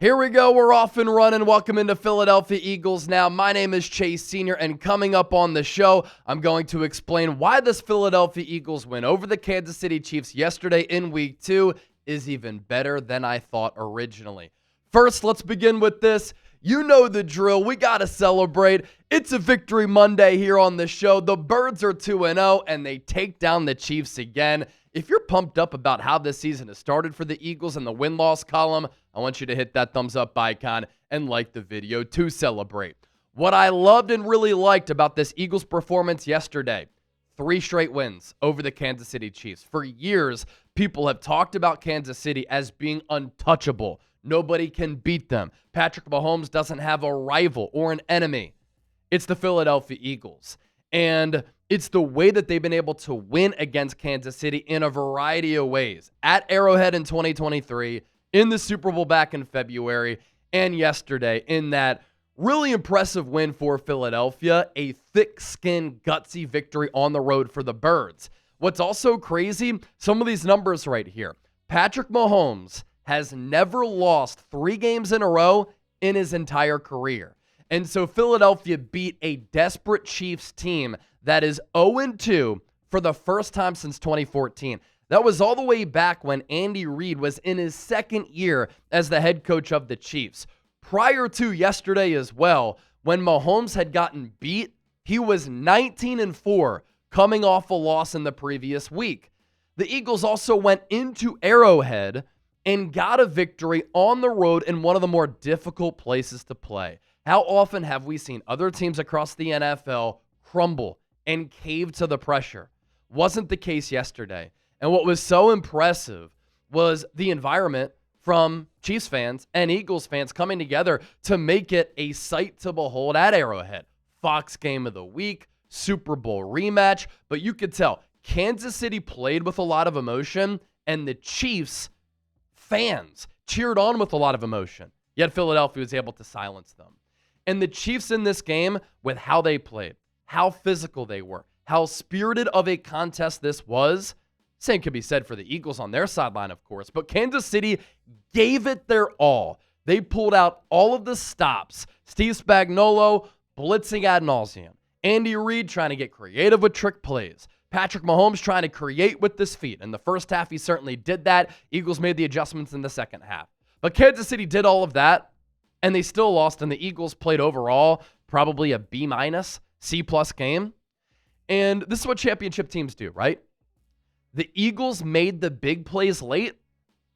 Here we go. We're off and running. Welcome into Philadelphia Eagles Now. My name is Chase Sr., and coming up on the show, I'm going to explain why this Philadelphia Eagles win over the Kansas City Chiefs yesterday in Week 2 is even better than I thought originally. First, let's begin with this. You know the drill. We got to celebrate. It's a Victory Monday here on the show. The Birds are 2-0, and they take down the Chiefs again. If you're pumped up about how this season has started for the Eagles in the win-loss column, I want you to hit that thumbs up icon and like the video to celebrate. What I loved and really liked about this Eagles performance yesterday, 3 straight wins over the Kansas City Chiefs. For years, people have talked about Kansas City as being untouchable. Nobody can beat them. Patrick Mahomes doesn't have a rival or an enemy. It's the Philadelphia Eagles. And it's the way that they've been able to win against Kansas City in a variety of ways. At Arrowhead in 2023, in the Super Bowl back in February, and yesterday in that really impressive win for Philadelphia, a thick-skinned, gutsy victory on the road for the Birds. What's also crazy, some of these numbers right here. Patrick Mahomes has never lost 3 games in a row in his entire career. And so Philadelphia beat a desperate Chiefs team that is 0-2 for the first time since 2014. That was all the way back when Andy Reid was in his second year as the head coach of the Chiefs. Prior to yesterday as well, when Mahomes had gotten beat, he was 19-4 coming off a loss in the previous week. The Eagles also went into Arrowhead and got a victory on the road in one of the more difficult places to play. How often have we seen other teams across the NFL crumble and cave to the pressure? Wasn't the case yesterday. And what was so impressive was the environment from Chiefs fans and Eagles fans coming together to make it a sight to behold at Arrowhead. Fox Game of the Week, Super Bowl rematch, but you could tell Kansas City played with a lot of emotion and the Chiefs fans cheered on with a lot of emotion, yet Philadelphia was able to silence them. And the Chiefs in this game, with how they played, how physical they were, how spirited of a contest this was, same could be said for the Eagles on their sideline, of course, but Kansas City gave it their all. They pulled out all of the stops. Steve Spagnuolo blitzing ad nauseum. Andy Reid trying to get creative with trick plays. Patrick Mahomes trying to create with his feet. In the first half, he certainly did that. Eagles made the adjustments in the second half. But Kansas City did all of that, and they still lost, and the Eagles played overall probably a B-, C+ game. And this is what championship teams do, right? The Eagles made the big plays late,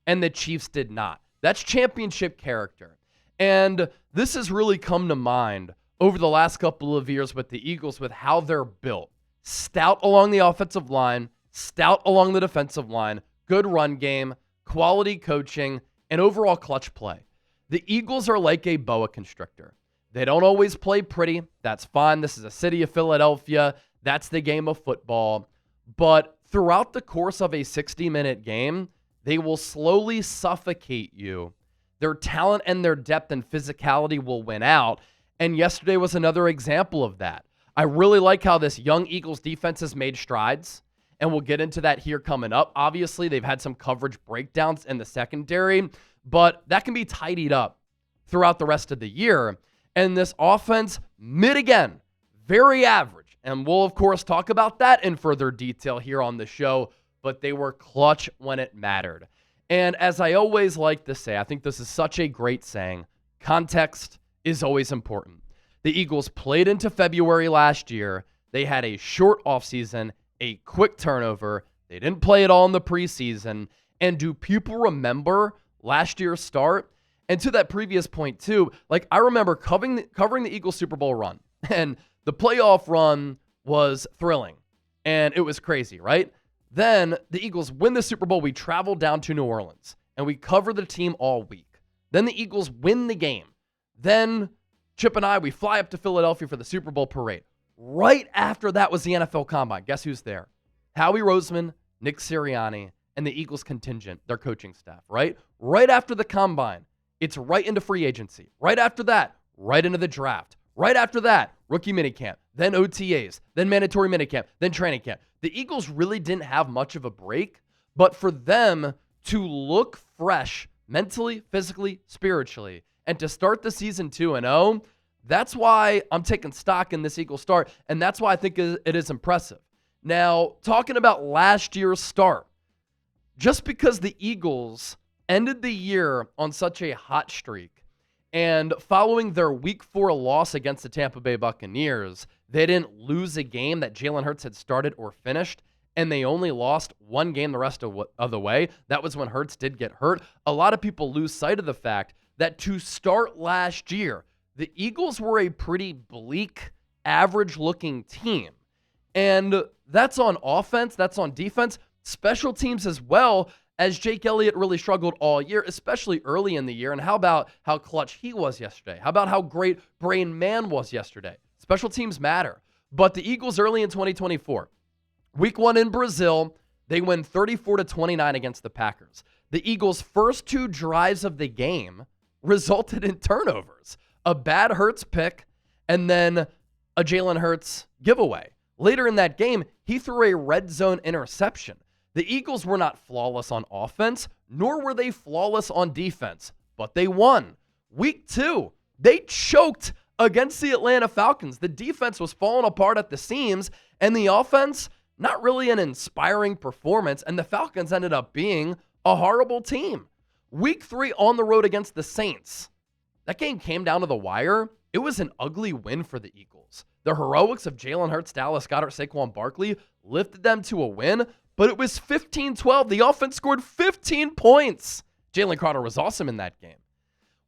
and the Chiefs did not. That's championship character. And this has really come to mind over the last couple of years with the Eagles, with how they're built. Stout along the offensive line, stout along the defensive line, good run game, quality coaching, and overall clutch play. The Eagles are like a boa constrictor. They don't always play pretty. That's fine. This is a city of Philadelphia. That's the game of football. But throughout the course of a 60-minute game, they will slowly suffocate you. Their talent and their depth and physicality will win out. And yesterday was another example of that. I really like how this young Eagles defense has made strides, and we'll get into that here coming up. Obviously, they've had some coverage breakdowns in the secondary, but that can be tidied up throughout the rest of the year. And this offense, mid again, very average. And we'll, of course, talk about that in further detail here on the show, but they were clutch when it mattered. And as I always like to say, I think this is such a great saying, context is always important. The Eagles played into February last year. They had a short offseason, a quick turnover. They didn't play at all in the preseason. And do people remember last year's start? And to that previous point too, like I remember covering the Eagles Super Bowl run, and the playoff run was thrilling, and it was crazy, right? Then the Eagles win the Super Bowl. We travel down to New Orleans, and we cover the team all week. Then the Eagles win the game. Then Chip and I, we fly up to Philadelphia for the Super Bowl parade. Right after that was the NFL Combine. Guess who's there? Howie Roseman, Nick Sirianni, and the Eagles contingent, their coaching staff, right? Right after the Combine, it's right into free agency. Right after that, right into the draft. Right after that, rookie minicamp, then OTAs, then mandatory minicamp, then training camp. The Eagles really didn't have much of a break, but for them to look fresh mentally, physically, spiritually. And to start the season 2-0, that's why I'm taking stock in this Eagles start, and that's why I think it is impressive. Now, talking about last year's start, just because the Eagles ended the year on such a hot streak, and following their Week 4 loss against the Tampa Bay Buccaneers, they didn't lose a game that Jalen Hurts had started or finished, and they only lost one game the rest of the way. That was when Hurts did get hurt. A lot of people lose sight of the fact that to start last year, the Eagles were a pretty bleak, average-looking team. And that's on offense, that's on defense, special teams as well, as Jake Elliott really struggled all year, especially early in the year. And how about how clutch he was yesterday? How about how great Brain Man was yesterday? Special teams matter. But the Eagles early in 2024, Week 1 in Brazil, they win 34-29 against the Packers. The Eagles' first 2 drives of the game resulted in turnovers. A bad Hurts pick, and then a Jalen Hurts giveaway. Later in that game, he threw a red zone interception. The Eagles were not flawless on offense, nor were they flawless on defense, but they won. Week 2, they choked against the Atlanta Falcons. The defense was falling apart at the seams, and the offense, not really an inspiring performance, and the Falcons ended up being a horrible team. Week 3 on the road against the Saints. That game came down to the wire. It was an ugly win for the Eagles. The heroics of Jalen Hurts, Dallas Goedert, Saquon Barkley lifted them to a win, but it was 15-12. The offense scored 15 points. Jalen Carter was awesome in that game.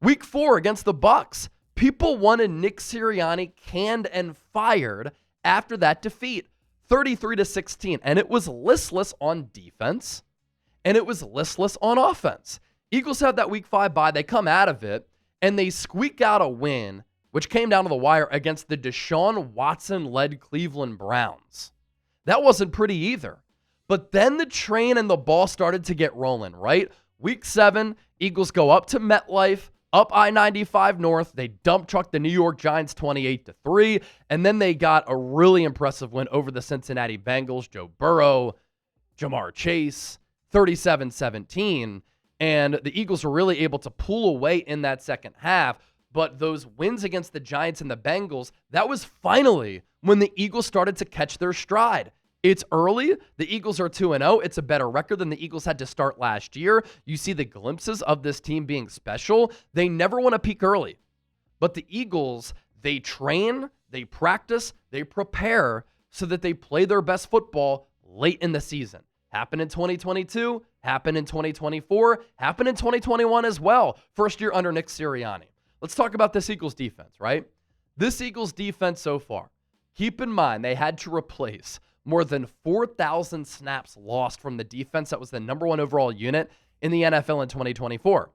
Week 4 against the Bucs. People wanted Nick Sirianni canned and fired after that defeat, 33-16. And it was listless on defense, and it was listless on offense. Eagles have that Week 5 bye. They come out of it, and they squeak out a win, which came down to the wire against the Deshaun Watson-led Cleveland Browns. That wasn't pretty either. But then the train and the ball started to get rolling, right? Week 7, Eagles go up to MetLife, up I-95 North. They dump truck the New York Giants 28-3, and then they got a really impressive win over the Cincinnati Bengals. Joe Burrow, Jamar Chase, 37-17. And the Eagles were really able to pull away in that second half. But those wins against the Giants and the Bengals, that was finally when the Eagles started to catch their stride. It's early. The Eagles are 2-0. It's a better record than the Eagles had to start last year. You see the glimpses of this team being special. They never want to peak early. But the Eagles, they train, they practice, they prepare so that they play their best football late in the season. Happened in 2022, happened in 2024, happened in 2021 as well. First year under Nick Sirianni. Let's talk about this Eagles defense, right? This Eagles defense so far. Keep in mind, they had to replace more than 4,000 snaps lost from the defense that was the number 1 overall unit in the NFL in 2024.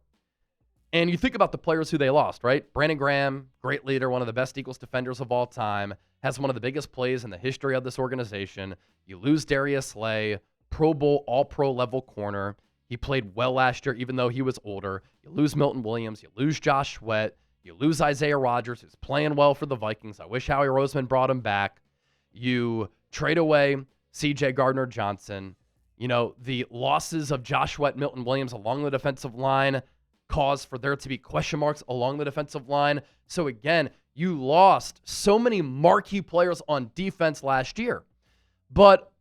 And you think about the players who they lost, right? Brandon Graham, great leader, one of the best Eagles defenders of all time, has one of the biggest plays in the history of this organization. You lose Darius Slay, Pro Bowl, all-pro level corner. He played well last year, even though he was older. You lose Milton Williams. You lose Josh Sweat. You lose Isaiah Rodgers, who's playing well for the Vikings. I wish Howie Roseman brought him back. You trade away C.J. Gardner-Johnson. You know, the losses of Josh Sweat, Milton Williams along the defensive line caused for there to be question marks along the defensive line. So again, you lost so many marquee players on defense last year. But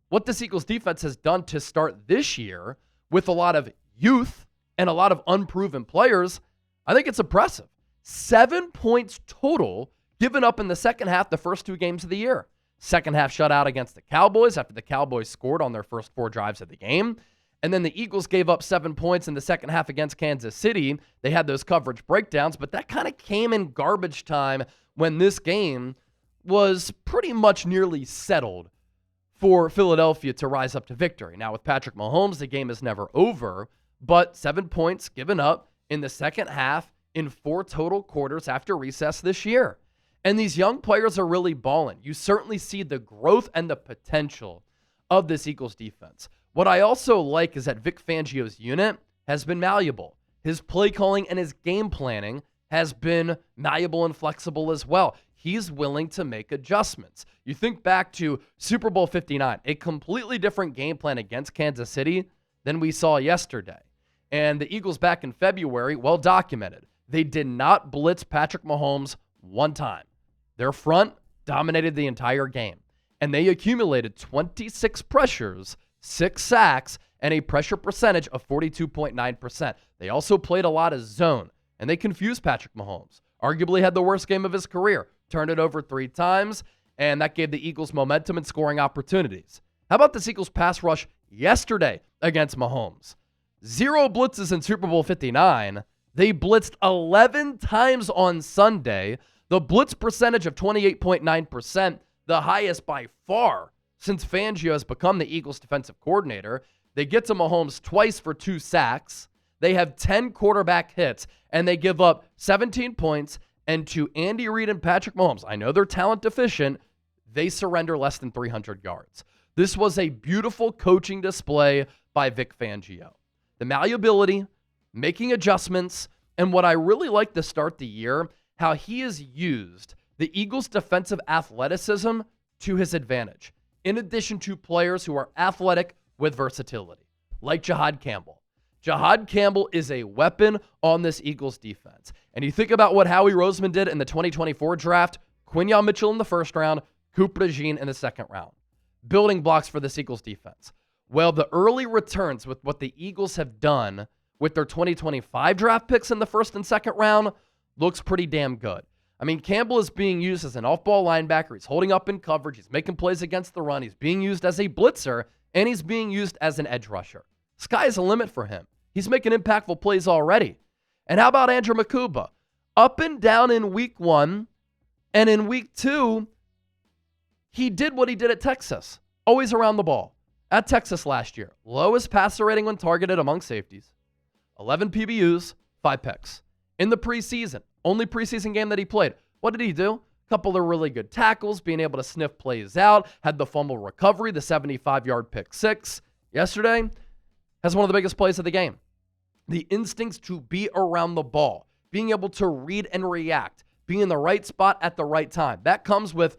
what this Eagles defense has done to start this year with a lot of youth and a lot of unproven players, I think it's impressive. 7 points total given up in the second half, the first 2 games of the year. Second half shutout against the Cowboys after the Cowboys scored on their first 4 drives of the game. And then the Eagles gave up 7 points in the second half against Kansas City. They had those coverage breakdowns, but that kind of came in garbage time when this game was pretty much nearly settled for Philadelphia to rise up to victory. Now, with Patrick Mahomes, the game is never over, but 7 points given up in the second half in 4 total quarters after recess this year. And these young players are really balling. You certainly see the growth and the potential of this Eagles defense. What I also like is that Vic Fangio's unit has been malleable. His play calling and his game planning has been malleable and flexible as well. He's willing to make adjustments. You think back to Super Bowl 59, a completely different game plan against Kansas City than we saw yesterday. And the Eagles back in February, well documented, they did not blitz Patrick Mahomes one time. Their front dominated the entire game, and they accumulated 26 pressures, 6 sacks, and a pressure percentage of 42.9%. They also played a lot of zone, and they confused Patrick Mahomes. Arguably had the worst game of his career. Turned it over 3 times, and that gave the Eagles momentum and scoring opportunities. How about this Eagles pass rush yesterday against Mahomes? 0 blitzes in Super Bowl 59. They blitzed 11 times on Sunday. The blitz percentage of 28.9%, the highest by far since Fangio has become the Eagles defensive coordinator. They get to Mahomes twice for 2 sacks. They have 10 quarterback hits, and they give up 17 points. And to Andy Reid and Patrick Mahomes, I know they're talent deficient, they surrender less than 300 yards. This was a beautiful coaching display by Vic Fangio. The malleability, making adjustments, and what I really like to start the year, how he has used the Eagles' defensive athleticism to his advantage, in addition to players who are athletic with versatility, like Jahad Campbell. Jahad Campbell is a weapon on this Eagles defense. And you think about what Howie Roseman did in the 2024 draft, Quinyon Mitchell in the first round, Cooper DeJean in the second round. Building blocks for this Eagles defense. Well, the early returns with what the Eagles have done with their 2025 draft picks in the first and second round looks pretty damn good. I mean, Campbell is being used as an off-ball linebacker. He's holding up in coverage. He's making plays against the run. He's being used as a blitzer, and he's being used as an edge rusher. Sky's the limit for him. He's making impactful plays already. And how about Andrew Makuba? Up and down in week 1, and in week 2, he did what he did at Texas. Always around the ball. At Texas last year, lowest passer rating when targeted among safeties. 11 PBUs, 5 picks. In the preseason, only preseason game that he played, what did he do? A couple of really good tackles, being able to sniff plays out, had the fumble recovery, the 75-yard pick 6. Yesterday, has one of the biggest plays of the game. The instincts to be around the ball, being able to read and react, being in the right spot at the right time. That comes with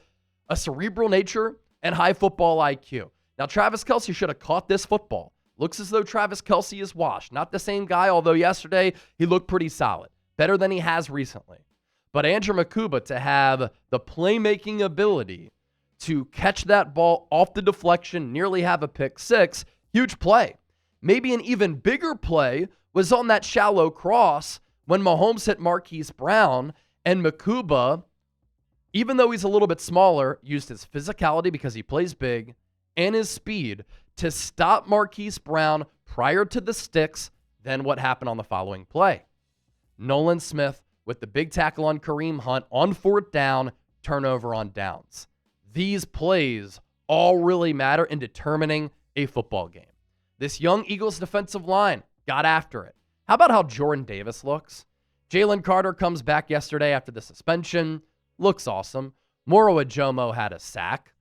a cerebral nature and high football IQ. Now, Travis Kelce should have caught this football. Looks as though Travis Kelce is washed. Not the same guy, although yesterday he looked pretty solid. Better than he has recently. But Andrew Makuba to have the playmaking ability to catch that ball off the deflection, nearly have a pick 6, huge play. Maybe an even bigger play was on that shallow cross when Mahomes hit Marquise Brown, and Makuba, even though he's a little bit smaller, used his physicality because he plays big and his speed to stop Marquise Brown prior to the sticks, then what happened on the following play. Nolan Smith with the big tackle on Kareem Hunt on 4th down, turnover on downs. These plays all really matter in determining a football game. This young Eagles defensive line got after it. How about how Jordan Davis looks? Jalen Carter comes back yesterday after the suspension. Looks awesome. Moro Ajomo had a sack.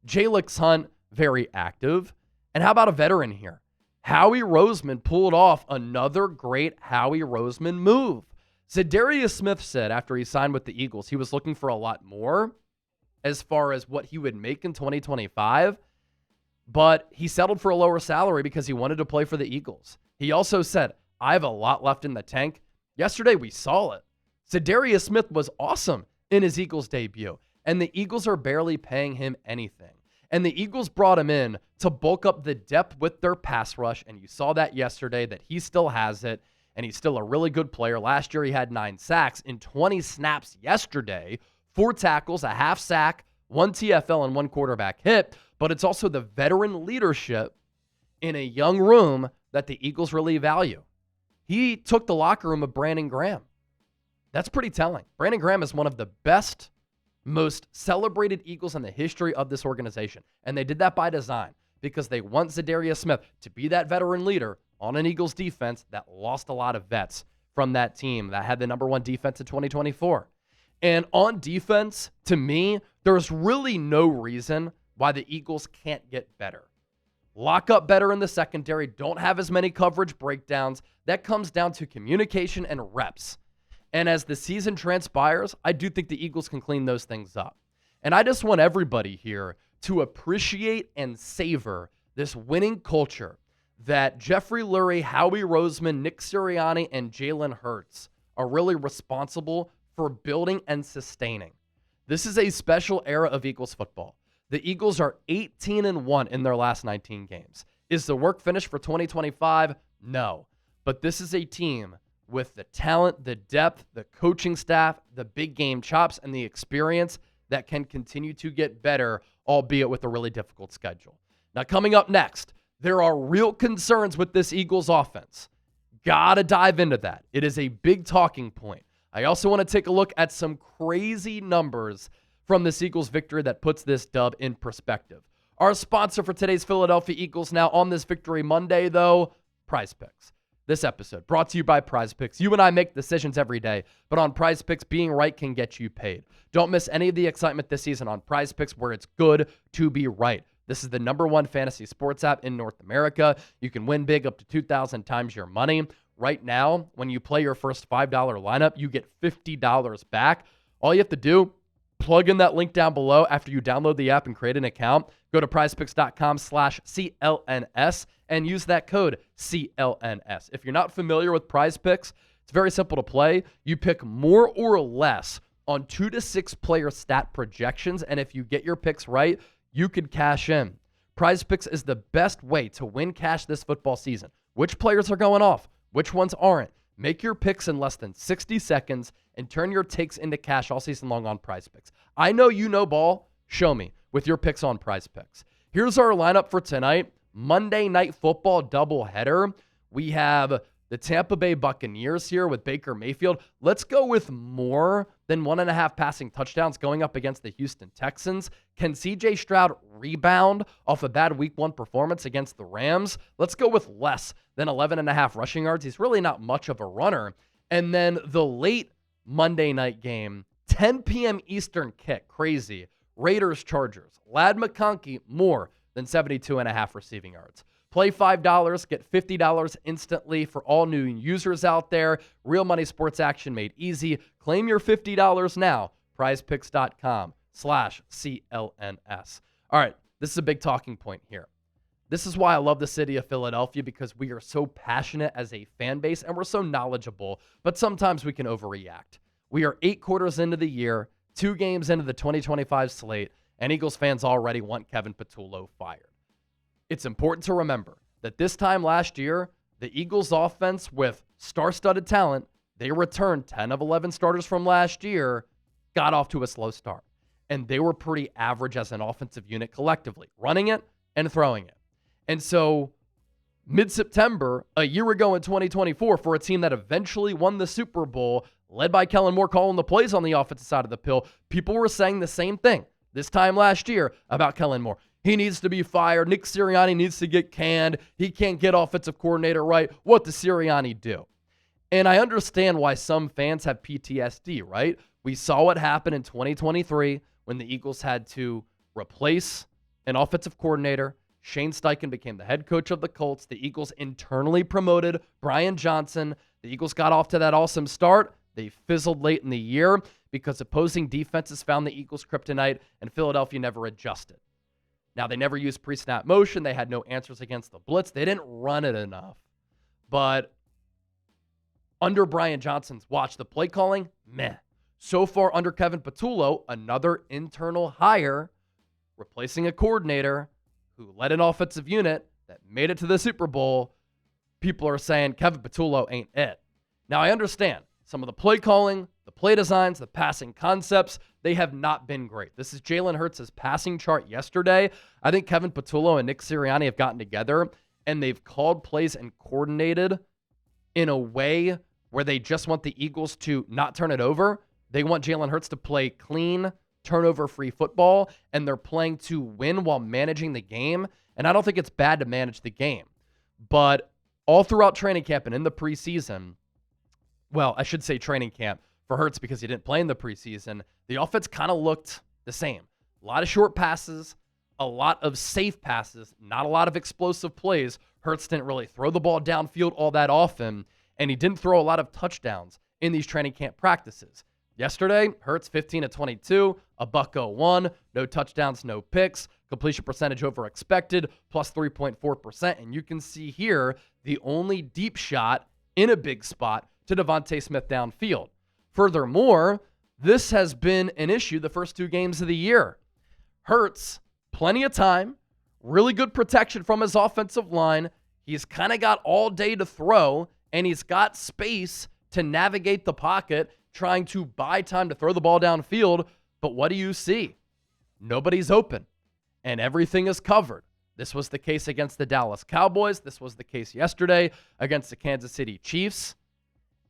Jalix Hunt, very active. And how about a veteran here? Howie Roseman pulled off another great Howie Roseman move. Za'Darius Smith said after he signed with the Eagles, he was looking for a lot more as far as what he would make in 2025. But he settled for a lower salary because he wanted to play for the Eagles. He also said, I have a lot left in the tank. Yesterday, we saw it. Za'Darius Smith was awesome in his Eagles debut, and the Eagles are barely paying him anything. And the Eagles brought him in to bulk up the depth with their pass rush, and you saw that yesterday, that he still has it, and he's still a really good player. Last year, he had 9 sacks in 20 snaps yesterday, 4 tackles, a half sack, 1 TFL, and 1 quarterback hit. But it's also the veteran leadership in a young room that the Eagles really value. He took the locker room of Brandon Graham. That's pretty telling. Brandon Graham is one of the best, most celebrated Eagles in the history of this organization. And they did that by design because they want Za'Darius Smith to be that veteran leader on an Eagles defense that lost a lot of vets from that team that had the number 1 defense in 2024. And on defense, to me, there's really no reason why the Eagles can't get better. Lock up better in the secondary, don't have as many coverage breakdowns. That comes down to communication and reps. And as the season transpires, I do think the Eagles can clean those things up. And I just want everybody here to appreciate and savor this winning culture that Jeffrey Lurie, Howie Roseman, Nick Sirianni, and Jalen Hurts are really responsible for building and sustaining. This is a special era of Eagles football. The Eagles are 18-1 in their last 19 games. Is the work finished for 2025? No. But this is a team with the talent, the depth, the coaching staff, the big game chops, and the experience that can continue to get better, albeit with a really difficult schedule. Now, coming up next, there are real concerns with this Eagles offense. Gotta dive into that. It is a big talking point. I also want to take a look at some crazy numbers from this Eagles victory that puts this dub in perspective. Our sponsor for today's Philadelphia Eagles now on this Victory Monday, though, Prize Picks. This episode brought to you by Prize Picks. You and I make decisions every day, but on Prize Picks, being right can get you paid. Don't miss any of the excitement this season on Prize Picks, where it's good to be right. This is the #1 fantasy sports app in North America. You can win big up to 2,000 times your money. Right now, when you play your first $5 lineup, you get $50 back. All you have to do, plug in that link down below after you download the app and create an account. Go to prizepicks.com/CLNS and use that code CLNS. If you're not familiar with Prize Picks, it's very simple to play. You pick more or less on 2 to 6 player stat projections, and if you get your picks right, you could cash in. Prize Picks is the best way to win cash this football season. Which players are going off? Which ones aren't? Make your picks in less than 60 seconds and turn your takes into cash all season long on Prize Picks. I know you know ball. Show me with your picks on Prize Picks. Here's our lineup for tonight. Monday Night Football doubleheader. We have the Tampa Bay Buccaneers here with Baker Mayfield. Let's go with more than 1.5 passing touchdowns going up against the Houston Texans. Can CJ Stroud rebound off a bad Week 1 performance against the Rams? Let's go with less than 11.5 rushing yards. He's really not much of a runner. And then the late Monday night game, 10 p.m. Eastern kick. Crazy. Raiders-Chargers. Ladd McConkey, more than 72.5 receiving yards. Play $5, get $50 instantly for all new users out there. Real money sports action made easy. Claim your $50 now. prizepicks.com/CLNS. All right, this is a big talking point here. This is why I love the city of Philadelphia, because we are so passionate as a fan base and we're so knowledgeable, but sometimes we can overreact. We are 8 quarters into the year, 2 games into the 2025 slate, and Eagles fans already want Kevin Patullo fired. It's important to remember that this time last year, the Eagles offense with star-studded talent, they returned 10 of 11 starters from last year, got off to a slow start. And they were pretty average as an offensive unit collectively, running it and throwing it. And so mid-September, a year ago in 2024, for a team that eventually won the Super Bowl, led by Kellen Moore calling the plays on the offensive side of the pill, people were saying the same thing this time last year about Kellen Moore. He needs to be fired. Nick Sirianni needs to get canned. He can't get offensive coordinator right. What does Sirianni do? And I understand why some fans have PTSD, right? We saw what happened in 2023 when the Eagles had to replace an offensive coordinator. Shane Steichen became the head coach of the Colts. The Eagles internally promoted Brian Johnson. The Eagles got off to that awesome start. They fizzled late in the year because opposing defenses found the Eagles' kryptonite, and Philadelphia never adjusted. Now, they never used pre-snap motion. They had no answers against the blitz. They didn't run it enough. But under Brian Johnson's watch, the play calling, meh. So far under Kevin Patullo, another internal hire, replacing a coordinator who led an offensive unit that made it to the Super Bowl, people are saying Kevin Patullo ain't it. Now, I understand some of the play calling, the play designs, the passing concepts, they have not been great. This is Jalen Hurts' passing chart yesterday. I think Kevin Patullo and Nick Sirianni have gotten together and they've called plays and coordinated in a way where they just want the Eagles to not turn it over. They want Jalen Hurts to play clean, turnover-free football, and they're playing to win while managing the game. And I don't think it's bad to manage the game. But all throughout training camp and in the preseason, well, I should say training camp for Hurts because he didn't play in the preseason, the offense kind of looked the same. A lot of short passes, a lot of safe passes, not a lot of explosive plays. Hurts didn't really throw the ball downfield all that often, and he didn't throw a lot of touchdowns in these training camp practices. Yesterday, Hurts 15 of 22, a $101, no touchdowns, no picks, completion percentage over expected, plus 3.4%. And you can see here the only deep shot in a big spot to Devontae Smith downfield. Furthermore, this has been an issue the first 2 games of the year. Hurts, plenty of time, really good protection from his offensive line. He's kind of got all day to throw, and he's got space to navigate the pocket, trying to buy time to throw the ball downfield. But what do you see? Nobody's open, and everything is covered. This was the case against the Dallas Cowboys. This was the case yesterday against the Kansas City Chiefs.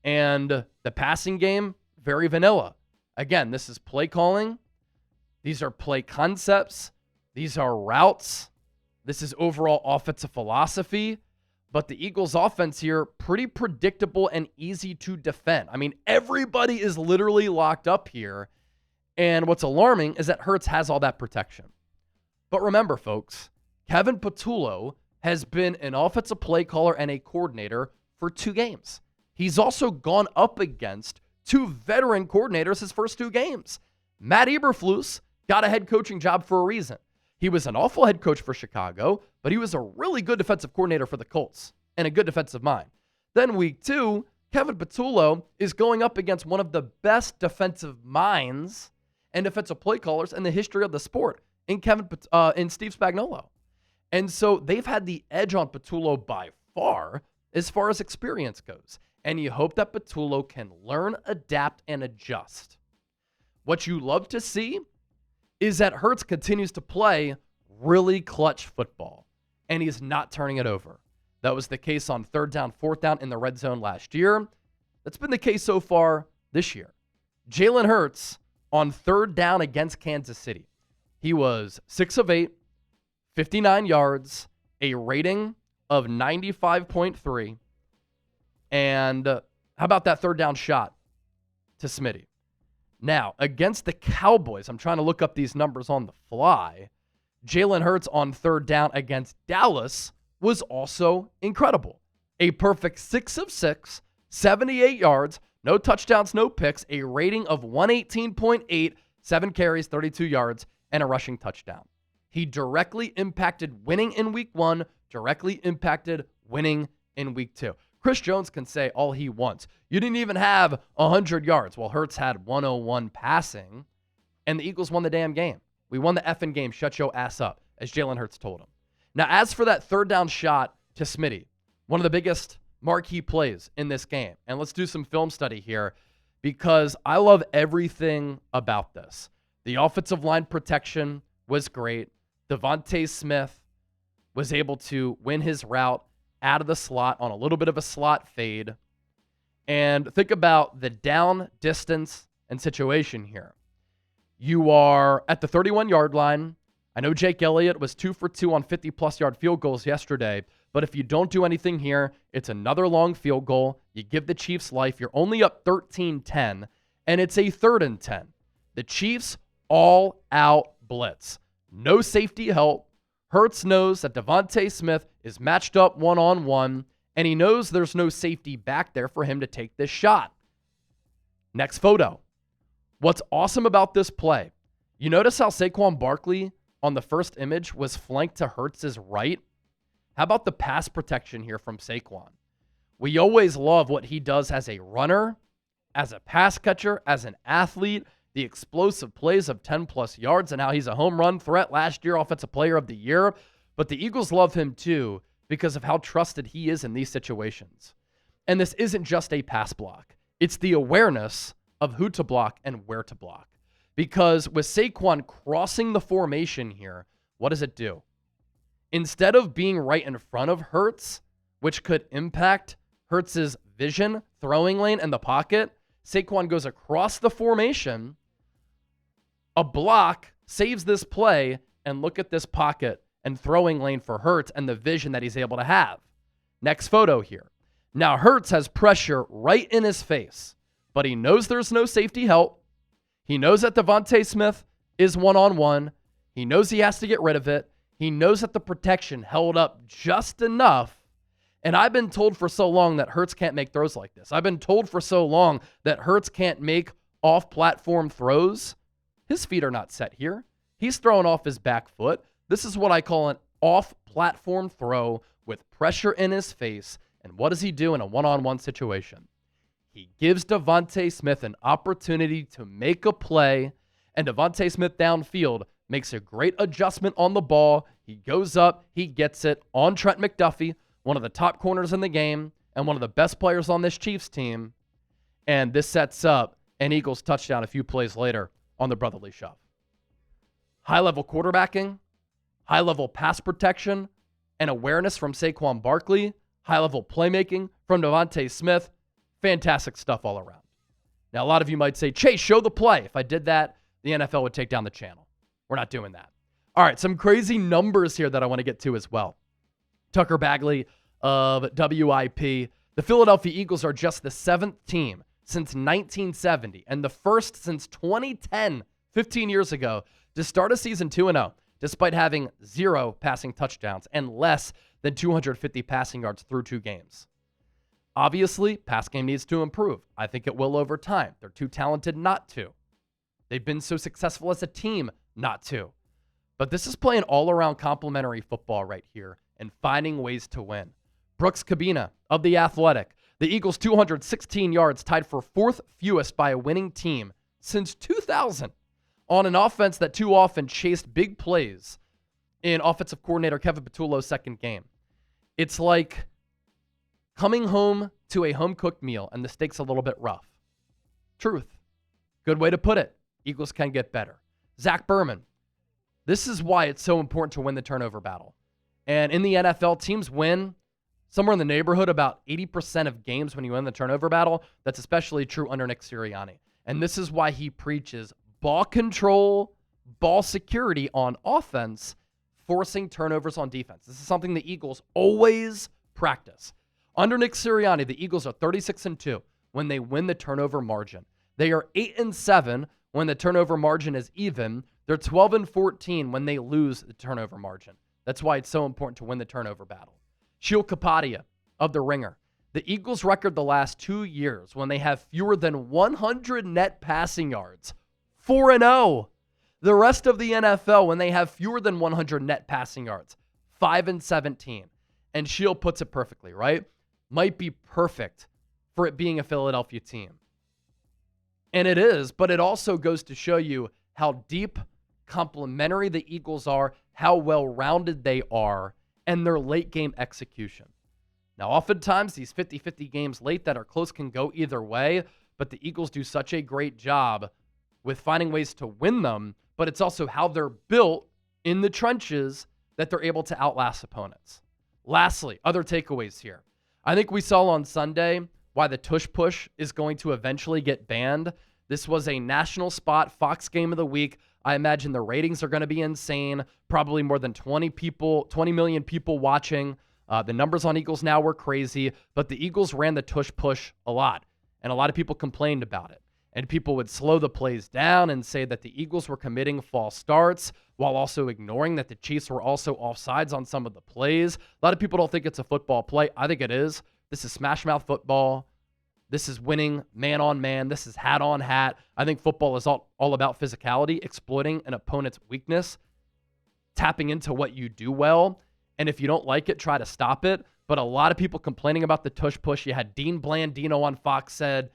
And the passing game, very vanilla. Again, this is play calling. These are play concepts. These are routes. This is overall offensive philosophy. But the Eagles' offense here, pretty predictable and easy to defend. I mean, everybody is literally locked up here. And what's alarming is that Hurts has all that protection. But remember, folks, Kevin Patullo has been an offensive play caller and a coordinator for 2 games. He's also gone up against 2 veteran coordinators his first 2 games. Matt Eberflus got a head coaching job for a reason. He was an awful head coach for Chicago, but he was a really good defensive coordinator for the Colts and a good defensive mind. Then week 2, Kevin Patullo is going up against one of the best defensive minds and defensive play callers in the history of the sport in Steve Spagnuolo. And so they've had the edge on Patullo by far as experience goes. And you hope that Patullo can learn, adapt, and adjust. What you love to see is that Hurts continues to play really clutch football, and he's not turning it over. That was the case on 3rd down, 4th down in the red zone last year. That's been the case so far this year. Jalen Hurts on 3rd down against Kansas City. He was 6 of 8, 59 yards, a rating of 95.3. And how about that 3rd down shot to Smitty? Now, against the Cowboys, I'm trying to look up these numbers on the fly. Jalen Hurts on 3rd down against Dallas was also incredible. A perfect 6 of 6, 78 yards, no touchdowns, no picks, a rating of 118.8, 7 carries, 32 yards, and a rushing touchdown. He directly impacted winning in week 1, directly impacted winning in week 2. Chris Jones can say all he wants. You didn't even have 100 yards. Well, Hurts had 101 passing, and the Eagles won the damn game. We won the effing game. Shut your ass up, as Jalen Hurts told him. Now, as for that 3rd down shot to Smitty, one of the biggest marquee plays in this game. And let's do some film study here because I love everything about this. The offensive line protection was great. Devontae Smith was able to win his route out of the slot on a little bit of a slot fade. And think about the down distance and situation here. You are at the 31-yard line. I know Jake Elliott was 2 for 2 on 50-plus yard field goals yesterday, but if you don't do anything here, it's another long field goal. You give the Chiefs life. You're only up 13-10, and it's a 3rd and 10. The Chiefs all-out blitz. No safety help. Hurts knows that Devontae Smith is matched up one-on-one, and he knows there's no safety back there for him to take this shot. Next photo. What's awesome about this play, you notice how Saquon Barkley on the first image was flanked to Hurts' right? How about the pass protection here from Saquon? We always love what he does as a runner, as a pass catcher, as an athlete, the explosive plays of 10-plus yards, and how he's a home run threat last year, Offensive Player of the Year. But the Eagles love him too because of how trusted he is in these situations. And this isn't just a pass block. It's the awareness of who to block and where to block. Because with Saquon crossing the formation here, what does it do? Instead of being right in front of Hurts, which could impact Hurts' vision, throwing lane, and the pocket, Saquon goes across the formation. A block saves this play, and look at this pocket and throwing lane for Hurts and the vision that he's able to have. Next photo here. Now Hurts has pressure right in his face, but he knows there's no safety help. He knows that Devontae Smith is one-on-one. He knows he has to get rid of it. He knows that the protection held up just enough. And I've been told for so long that Hurts can't make throws like this. I've been told for so long that Hurts can't make off-platform throws, his feet are not set here. He's throwing off his back foot. This is what I call an off-platform throw with pressure in his face. And what does he do in a one-on-one situation? He gives Devontae Smith an opportunity to make a play, and Devontae Smith downfield makes a great adjustment on the ball. He goes up, he gets it on Trent McDuffie, one of the top corners in the game, and one of the best players on this Chiefs team. And this sets up an Eagles touchdown a few plays later on the brotherly shove. High-level quarterbacking, high-level pass protection, and awareness from Saquon Barkley, high-level playmaking from Devontae Smith. Fantastic stuff all around. Now, a lot of you might say, Chase, show the play. If I did that, the NFL would take down the channel. We're not doing that. All right, some crazy numbers here that I want to get to as well. Tucker Bagley of WIP. The Philadelphia Eagles are just the 7th team since 1970 and the first since 2010, 15 years ago, to start a season 2-0, despite having 0 passing touchdowns and less than 250 passing yards through 2 games. Obviously, pass game needs to improve. I think it will over time. They're too talented not to. They've been so successful as a team not to. But this is playing all-around complementary football right here and finding ways to win. Brooks Cabina of The Athletic. The Eagles' 216 yards tied for 4th fewest by a winning team since 2000 on an offense that too often chased big plays in offensive coordinator Kevin Patullo's second game. It's like coming home to a home-cooked meal and the steak's a little bit rough. Truth. Good way to put it. Eagles can get better. Zach Berman. This is why it's so important to win the turnover battle. And in the NFL, teams win somewhere in the neighborhood about 80% of games when you win the turnover battle. That's especially true under Nick Sirianni. And this is why he preaches ball control, ball security on offense, forcing turnovers on defense. This is something the Eagles always practice. Under Nick Sirianni, the Eagles are 36-2 when they win the turnover margin. They are 8-7 when the turnover margin is even. They're 12-14 when they lose the turnover margin. That's why it's so important to win the turnover battle. Sheil Kapadia of The Ringer. The Eagles' record the last 2 years when they have fewer than 100 net passing yards, 4-0. The rest of the NFL when they have fewer than 100 net passing yards, 5-17. And Sheil puts it perfectly, right? Might be perfect for it being a Philadelphia team. And it is, but it also goes to show you how deep, complementary the Eagles are, how well-rounded they are, and their late-game execution. Now, oftentimes, these 50-50 games late that are close can go either way, but the Eagles do such a great job with finding ways to win them, but it's also how they're built in the trenches that they're able to outlast opponents. Lastly, other takeaways here. I think we saw on Sunday why the Tush push is going to eventually get banned. This was a national spot, Fox Game of the Week. I imagine the ratings are going to be insane. Probably more than 20 million people watching. The numbers on Eagles Now were crazy, but the Eagles ran the Tush push a lot, and a lot of people complained about it. And people would slow the plays down and say that the Eagles were committing false starts while also ignoring that the Chiefs were also offsides on some of the plays. A lot of people don't think it's a football play. I think it is. This is smash mouth football. This is winning man on man. This is hat on hat. I think football is all about physicality, exploiting an opponent's weakness, tapping into what you do well. And if you don't like it, try to stop it. But a lot of people complaining about the Tush push. You had Dean Blandino on Fox said,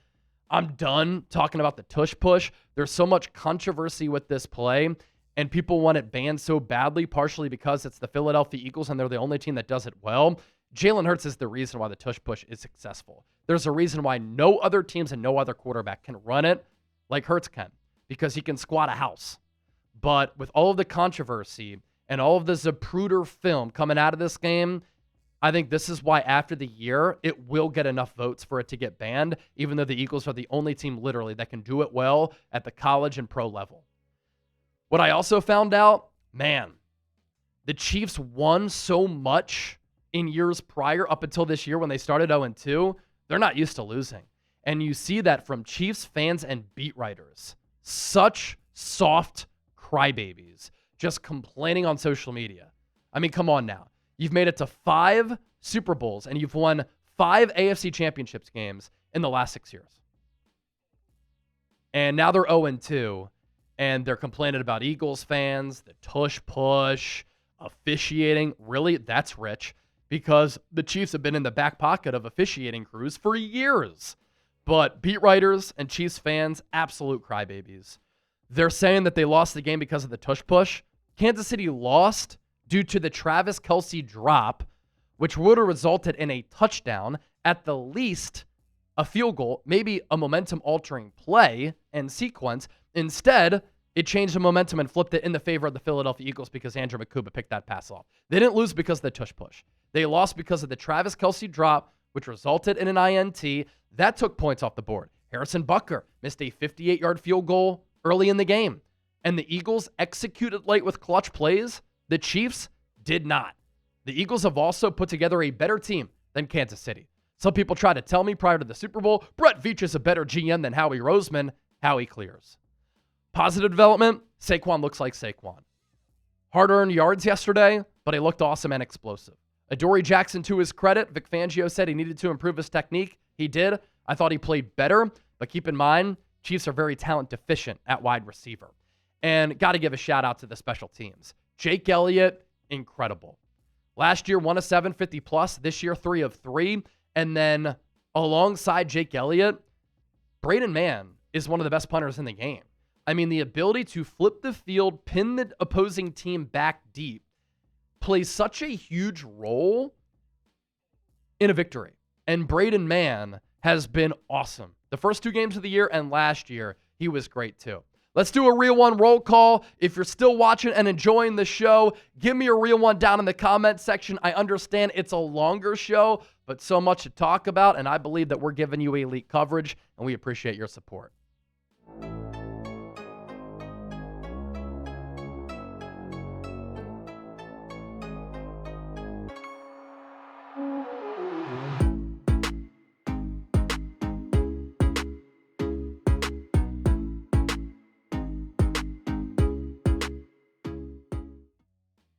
I'm done talking about the Tush push. There's so much controversy with this play, and people want it banned so badly, partially because it's the Philadelphia Eagles and they're the only team that does it well. Jalen Hurts is the reason why the Tush push is successful. There's a reason why no other teams and no other quarterback can run it like Hurts can, because he can squat a house. But with all of the controversy and all of the Zapruder film coming out of this game, I think this is why after the year, it will get enough votes for it to get banned, even though the Eagles are the only team literally that can do it well at the college and pro level. What I also found out, man, the Chiefs won so much in years prior up until this year when they started 0-2. They're not used to losing. And you see that from Chiefs fans and beat writers. Such soft crybabies just complaining on social media. I mean, come on now. You've made it to 5 Super Bowls, and you've won 5 AFC Championships games in the last 6 years. And now they're 0-2, and they're complaining about Eagles fans, the tush push, officiating. Really, that's rich, because the Chiefs have been in the back pocket of officiating crews for years. But beat writers and Chiefs fans, absolute crybabies. They're saying that they lost the game because of the tush push. Kansas City lost due to the Travis Kelce drop, which would have resulted in a touchdown, at the least a field goal, maybe a momentum-altering play and sequence. Instead, it changed the momentum and flipped it in the favor of the Philadelphia Eagles because Andrew Makuba picked that pass off. They didn't lose because of the tush push. They lost because of the Travis Kelce drop, which resulted in an INT. That took points off the board. Harrison Butker missed a 58-yard field goal early in the game, and the Eagles executed late with clutch plays. The Chiefs did not. The Eagles have also put together a better team than Kansas City. Some people try to tell me prior to the Super Bowl, Brett Veach is a better GM than Howie Roseman. Howie clears. Positive development, Saquon looks like Saquon. Hard-earned yards yesterday, but he looked awesome and explosive. Adoree Jackson, to his credit, Vic Fangio said he needed to improve his technique. He did. I thought he played better, but keep in mind, Chiefs are very talent deficient at wide receiver. And got to give a shout out to the special teams. Jake Elliott, incredible. Last year, 1 of 7, 50+. This year, 3 of 3. And then alongside Jake Elliott, Braden Mann is one of the best punters in the game. I mean, the ability to flip the field, pin the opposing team back deep, plays such a huge role in a victory. And Braden Mann has been awesome. The first 2 games of the year and last year, he was great too. Let's do a real one roll call. If you're still watching and enjoying the show, give me a real one down in the comment section. I understand it's a longer show, but so much to talk about, and I believe that we're giving you elite coverage, and we appreciate your support.